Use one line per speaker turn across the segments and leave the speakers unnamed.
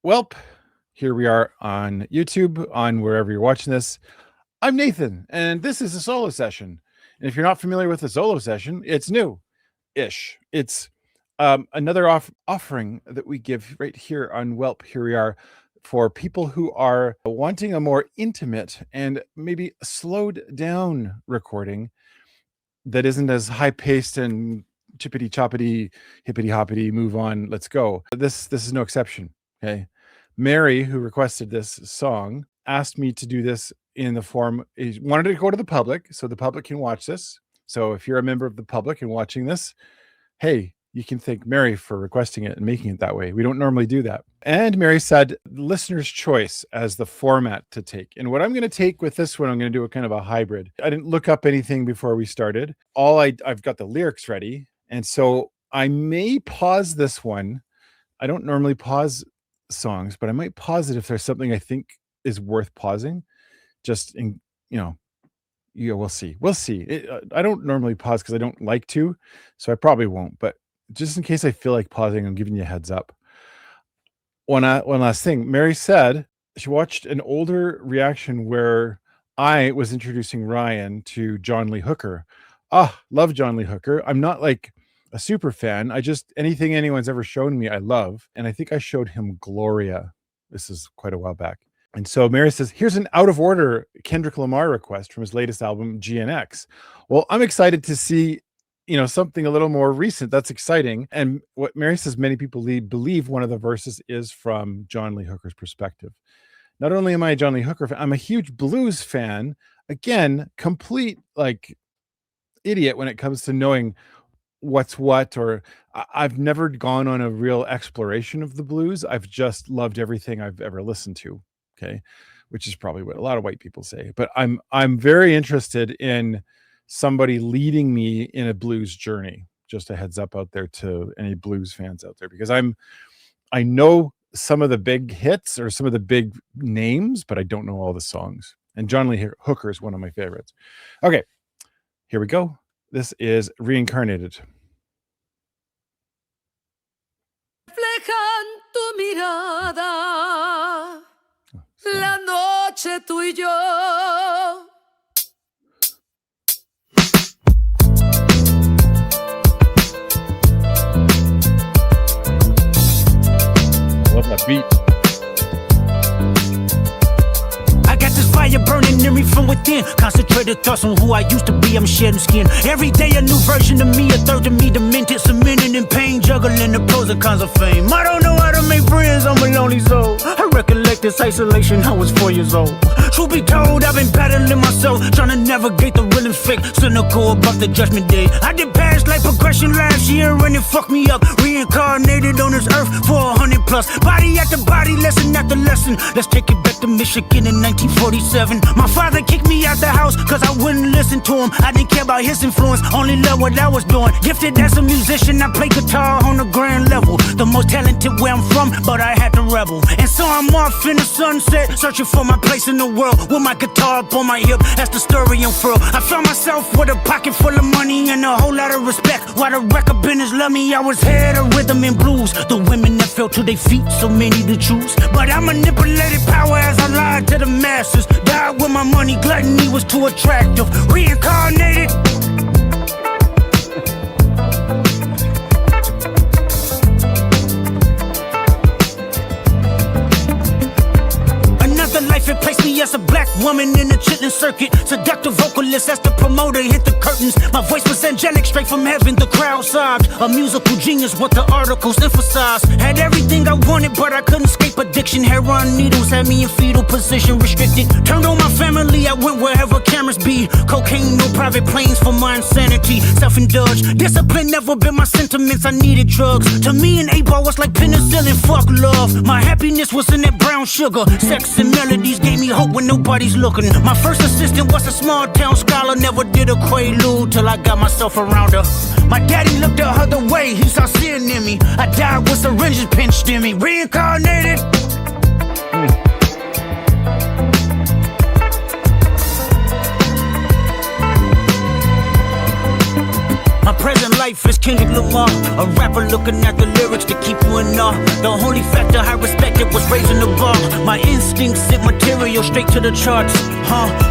Welp, here we are on YouTube, on wherever you're watching this. I'm Nathan, and this is a solo session. And if you're not familiar with a solo session, it's new-ish. It's another offering that we give right here on Welp. Here we are for people who are wanting a more intimate and maybe slowed down recording that isn't as high-paced and chippity-choppity, hippity-hoppity, move on, let's go. This is no exception. Okay. Mary, who requested this song, asked me to do this in the form, he wanted to go to the public so the public can watch this. So if you're a member of the public and watching this, hey, you can thank Mary for requesting it and making it that way. We don't normally do that. And Mary said listener's choice as the format to take. And what I'm going to take with this one, I'm going to do a kind of a hybrid. I didn't look up anything before we started. I've got the lyrics ready. And so I may pause this one. I don't normally pause songs, but I might pause it if there's something I think is worth pausing. Just in, we'll see. I don't normally pause because I don't like to, so I probably won't. But just in case I feel like pausing, I'm giving you a heads up. One last thing. Mary said she watched an older reaction where I was introducing Ryan to John Lee Hooker. Love John Lee Hooker. I'm not like a super fan. Anything anyone's ever shown me, I love. And I think I showed him Gloria. This is quite a while back. And so Mary says, here's an out of order Kendrick Lamar request from his latest album, GNX. Well, I'm excited to see, something a little more recent. That's exciting. And what Mary says, many people believe one of the verses is from John Lee Hooker's perspective. Not only am I a John Lee Hooker fan, I'm a huge blues fan. Again, complete like idiot when it comes to knowing what's what, or I've never gone on a real exploration of the blues. I've just loved everything I've ever listened to. Okay. Which is probably what a lot of white people say, but I'm very interested in somebody leading me in a blues journey. Just a heads up out there to any blues fans out there, because I know some of the big hits or some of the big names, but I don't know all the songs. And John Lee Hooker is one of my favorites. Okay, here we go. This is Reincarnated.
Reflejan tu mirada, la noche tú y yo.
I love that beat.
Fire burning in me from within. Concentrated thoughts on who I used to be. I'm shedding skin. Every day a new version of me, a third of me demented, cemented in pain, juggling the pros and cons of fame. I don't know how to make friends, I'm a lonely soul. I recollect this isolation, I was 4 years old. Truth be told, I've been battling myself, trying to navigate the real and fake, cynical about the judgment day. I did past life progression last year and it fucked me up. Reincarnated on this earth for 100 plus. Body after body, lesson after lesson. Let's take it back to Michigan in 1947. My father kicked me out the house cause I wouldn't listen to him. I didn't care about his influence, only loved what I was doing. Gifted as a musician, I play guitar on the grand level. The most talented where I'm from, but I had to rebel. And so I'm off in the sunset, searching for my place in the world, with my guitar up on my hip, that's the story unfurled. I found myself with a pocket full of money and a whole lot of respect. While the record business loved me, I was head of rhythm and blues. The women that fell to their feet, so many to choose. But I manipulated power as I lied to the masses. Died with my money, gluttony was too attractive. Reincarnated. Life it placed me as a black woman in the Chitlin Circuit. Seductive vocalist as the promoter hit the curtains. My voice was angelic, straight from heaven, the crowd sobbed. A musical genius, what the articles emphasized. Had everything I wanted, but I couldn't escape addiction. Heroin needles had me in fetal position, restricted. Turned on my family, I went wherever cameras be. Cocaine, no private planes for my insanity. Self-indulged, discipline never been my sentiments, I needed drugs. To me an 8-ball was like penicillin, fuck love. My happiness was in that brown sugar. Sex and melodies gave me hope when nobody's looking. My first assistant was a small town scholar. Never did a quaalude till I got myself around her. My daddy looked the other way, he saw sin in me. I died with syringes pinched in me. Reincarnated. My present life is Kendrick Lamar, a rapper looking at the lyrics to keep you in awe. The only factor I respected was raising the bar. My instincts sent material straight to the charts.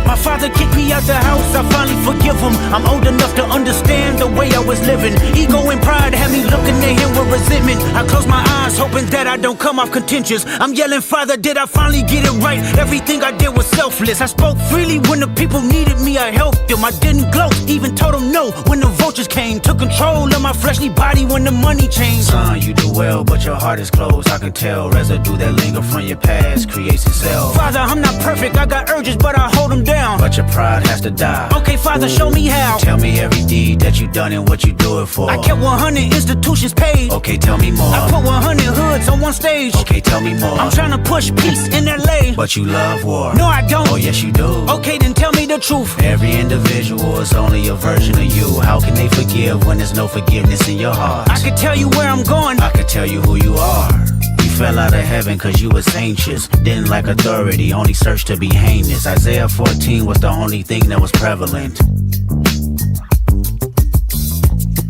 My father kicked me out the house, I finally forgive him. I'm old enough to understand the way I was living. Ego and pride had me looking at him with resentment. I close my eyes hoping that I don't come off contentious. I'm yelling, Father, did I finally get it right? Everything I did was selfless. I spoke freely when the people needed me, I helped them. I didn't gloat, even told them no when the vultures came. Took control of my fleshly body when the money changed.
Son, you do well, but your heart is closed. I can tell residue that linger from your past creates itself.
Father, I'm not perfect, I got urges, but I hold them down.
But your pride has to die.
Okay, Father, show me how.
Tell me every deed that you done and what you do it for.
I kept 100 institutions paid.
Okay, tell me more.
I put 100 hoods on one stage.
Okay, tell me more.
I'm trying to push peace in LA.
But you love war.
No, I don't.
Oh, yes, you do.
Okay, then tell me the truth.
Every individual is only a version of you. How can they forgive when there's no forgiveness in your heart?
I could tell you where I'm going.
I could tell you who you are. You fell out of heaven cause you was anxious. Didn't like authority, only searched to be heinous. Isaiah 14 was the only thing that was prevalent.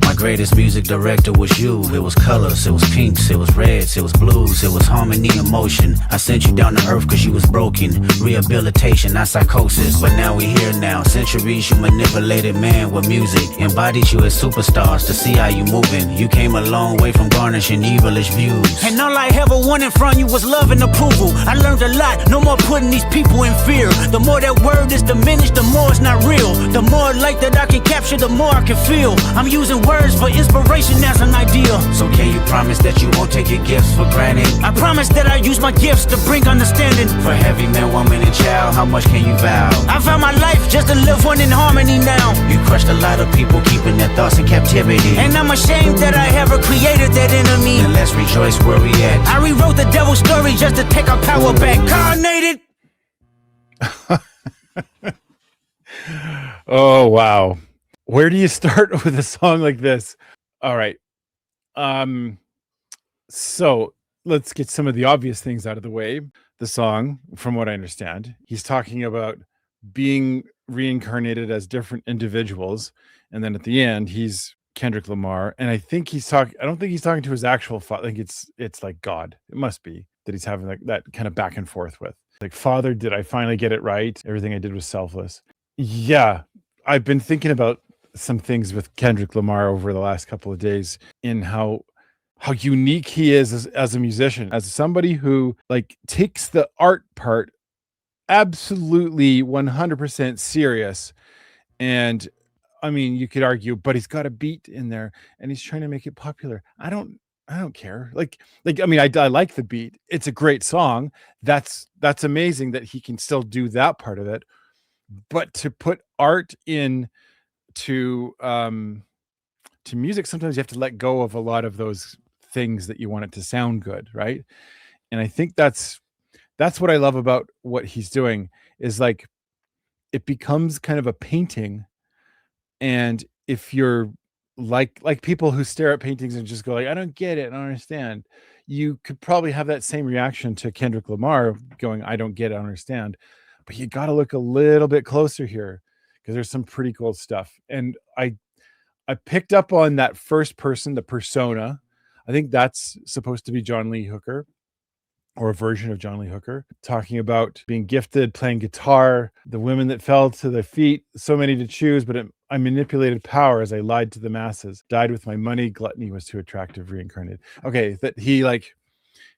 My greatest music director was you. It was colors, it was pinks, it was reds, it was blues, it was harmony and motion. I sent you down to earth cause you was broken. Rehabilitation, not psychosis. But now we here now. Centuries you manipulated man with music. Embodied you as superstars to see how you moving. You came a long way from garnishing evilish views.
And all I ever wanted from you was love and approval. I learned a lot, no more putting these people in fear. The more that word is diminished, the more it's not real. The more light that I can capture, the more I can feel. I'm using words for inspiration as an ideal.
So can you promise that you won't take your gifts for granted?
I promise that I use my gifts to bring understanding.
For heavy man, woman, and child, how much can you vow?
I found my life just to live one in harmony now.
You crushed a lot of people keeping their thoughts in captivity.
And I'm ashamed that I ever created that enemy.
And let's rejoice where we at.
I rewrote the devil's story just to take our power back. Reincarnated.
Oh, wow. Where do you start with a song like this? All right. So let's get some of the obvious things out of the way. The song, from what I understand, he's talking about being reincarnated as different individuals. And then at the end, he's Kendrick Lamar. And I think I don't think he's talking to his actual father. I think it's like God. It must be that he's having like that kind of back and forth with. Like, Father, did I finally get it right? Everything I did was selfless. Yeah. I've been thinking about some things with Kendrick Lamar over the last couple of days in how unique he is as a musician, as somebody who like takes the art part absolutely 100% serious. And I mean, you could argue, but he's got a beat in there and he's trying to make it popular. I don't care. Like, I mean, I like the beat. It's a great song. That's amazing that he can still do that part of it. But to put art in to music, sometimes you have to let go of a lot of those things that you want it to sound good, right? And I think that's what I love about what he's doing is like it becomes kind of a painting. And if you're like people who stare at paintings and just go like, I don't get it, I don't understand, you could probably have that same reaction to Kendrick Lamar going, I don't get it, I don't understand. But you got to look a little bit closer here because there's some pretty cool stuff. And I picked up on that first person, the persona. I think that's supposed to be John Lee Hooker or a version of John Lee Hooker, talking about being gifted, playing guitar, the women that fell to their feet, so many to choose, but I manipulated power as I lied to the masses, died with my money, gluttony was too attractive, reincarnated. Okay, that he like,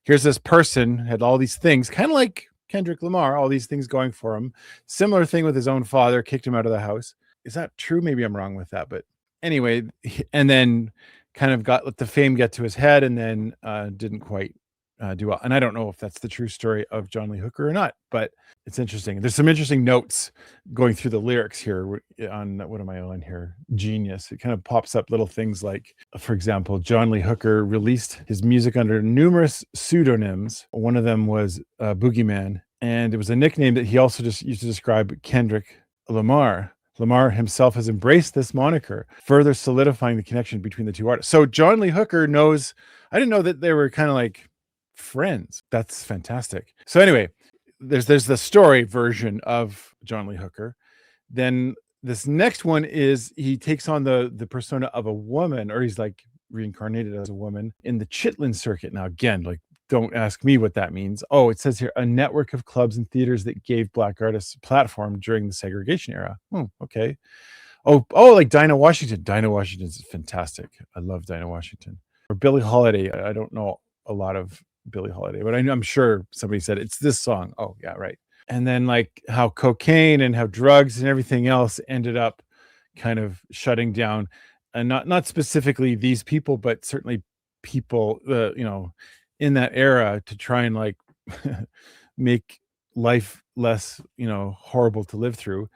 here's this person, had all these things, kind of like Kendrick Lamar, all these things going for him. Similar thing with his own father, kicked him out of the house. Is that true? Maybe I'm wrong with that, but anyway, and then kind of let the fame get to his head and then didn't quite do well. And I don't know if that's the true story of John Lee Hooker or not, but it's interesting. There's some interesting notes going through the lyrics here on, what am I on here? Genius. It kind of pops up little things like, for example, John Lee Hooker released his music under numerous pseudonyms. One of them was Boogeyman, and it was a nickname that he also just used to describe Kendrick Lamar. Lamar himself has embraced this moniker, further solidifying the connection between the two artists. So John Lee Hooker knows, I didn't know that they were kind of like friends. That's fantastic. So anyway, there's the story version of John Lee Hooker. Then this next one is he takes on the persona of a woman, or he's like reincarnated as a woman in the Chitlin Circuit. Now, again, like, don't ask me what that means. Oh, it says here, a network of clubs and theaters that gave Black artists a platform during the segregation era. Okay. Oh, like Dinah Washington. Dinah Washington's fantastic. I love Dinah Washington. Or Billie Holiday. I don't know a lot of Billie Holiday, but I'm sure somebody said it's this song. Oh, yeah, right. And then like how cocaine and how drugs and everything else ended up kind of shutting down, and not specifically these people, but certainly people, in that era, to try and like make life less, horrible to live through.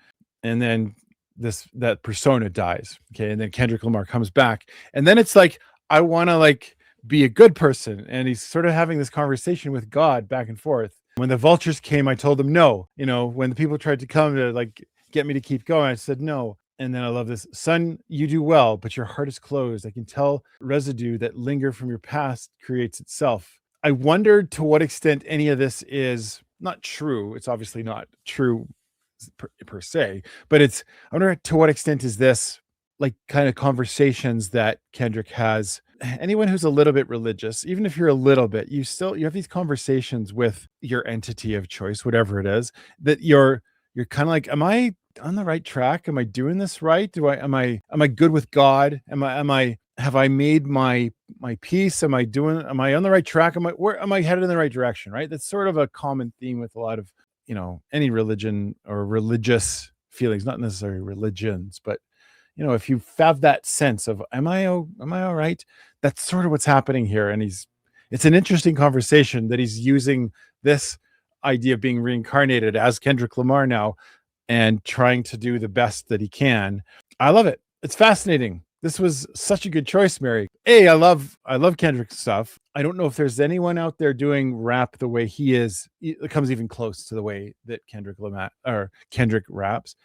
And then that persona dies. Okay. And then Kendrick Lamar comes back, and then it's like, I want to like be a good person. And he's sort of having this conversation with God back and forth. When the vultures came, I told them no. When the people tried to come to like get me to keep going, I said no. And then I love this. Son, you do well, but your heart is closed. I can tell residue that linger from your past creates itself. I wondered to what extent any of this is not true. It's obviously not true per se, but I wonder to what extent is this like kind of conversations that Kendrick has. Anyone who's a little bit religious, even if you're a little bit, you have these conversations with your entity of choice, whatever it is, that you're kind of like, am I on the right track? Am I doing this right? Am I good with God? Have I made my peace? Am I on the right track? Am I headed in the right direction? Right. That's sort of a common theme with a lot of, any religion or religious feelings, not necessarily religions, but if you have that sense of, am I all right? That's sort of what's happening here. And it's an interesting conversation that he's using this idea of being reincarnated as Kendrick Lamar now and trying to do the best that he can. I love it. It's fascinating. This was such a good choice, Mary. I love Kendrick's stuff. I don't know if there's anyone out there doing rap the way he is. It comes even close to the way that Kendrick raps.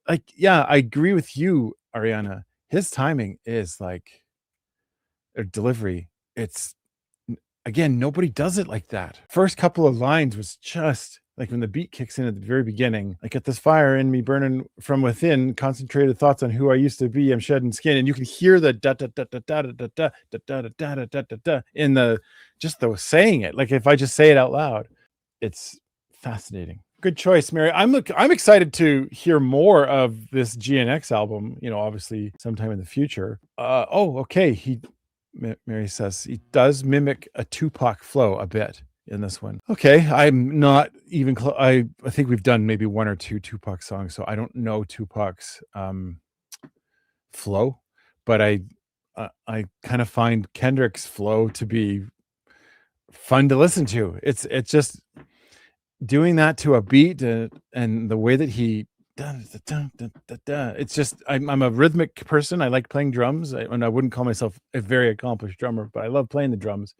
I agree with you, Ariana. His timing is like a delivery. It's, again, nobody does it like that. First couple of lines was just like when the beat kicks in at the very beginning, like, at this fire in me burning from within, concentrated thoughts on who I used to be, I'm shedding skin. And you can hear the da da da da da da da da da da da da da da in the saying it. Like if I just say it out loud, it's fascinating. Good choice, Mary. I'm excited to hear more of this GNX album, obviously sometime in the future. Okay. Mary says he does mimic a Tupac flow a bit in this one. Okay. I'm not even I think we've done maybe one or two Tupac songs, so I don't know Tupac's flow, but I kind of find Kendrick's flow to be fun to listen to. It's just doing that to a beat and the way that he it's just, I'm a rhythmic person. I like playing drums, and I wouldn't call myself a very accomplished drummer, but I love playing the drums.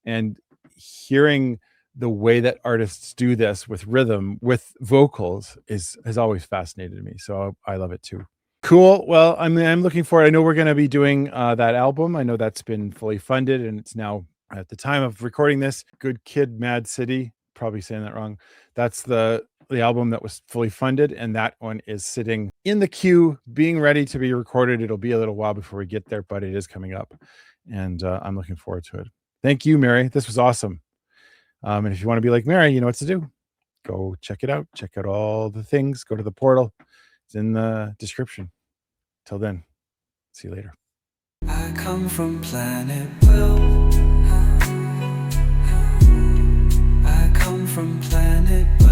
And hearing the way that artists do this with rhythm, with vocals, has always fascinated me. So I love it too. Cool. Well, I'm looking forward. I know we're going to be doing that album. I know that's been fully funded, and it's now, at the time of recording this, Good Kid, Mad City. Probably saying that wrong. That's the album that was fully funded, and that one is sitting in the queue, being ready to be recorded. It'll be a little while before we get there, but it is coming up, and I'm looking forward to it. Thank you, Mary. This was awesome. And if you want to be like Mary, you know what to do. Go check it out. Check out all the things. Go to the portal. It's in the description. Till then, see you later.
I come from Planet Will. I come from Planet Will.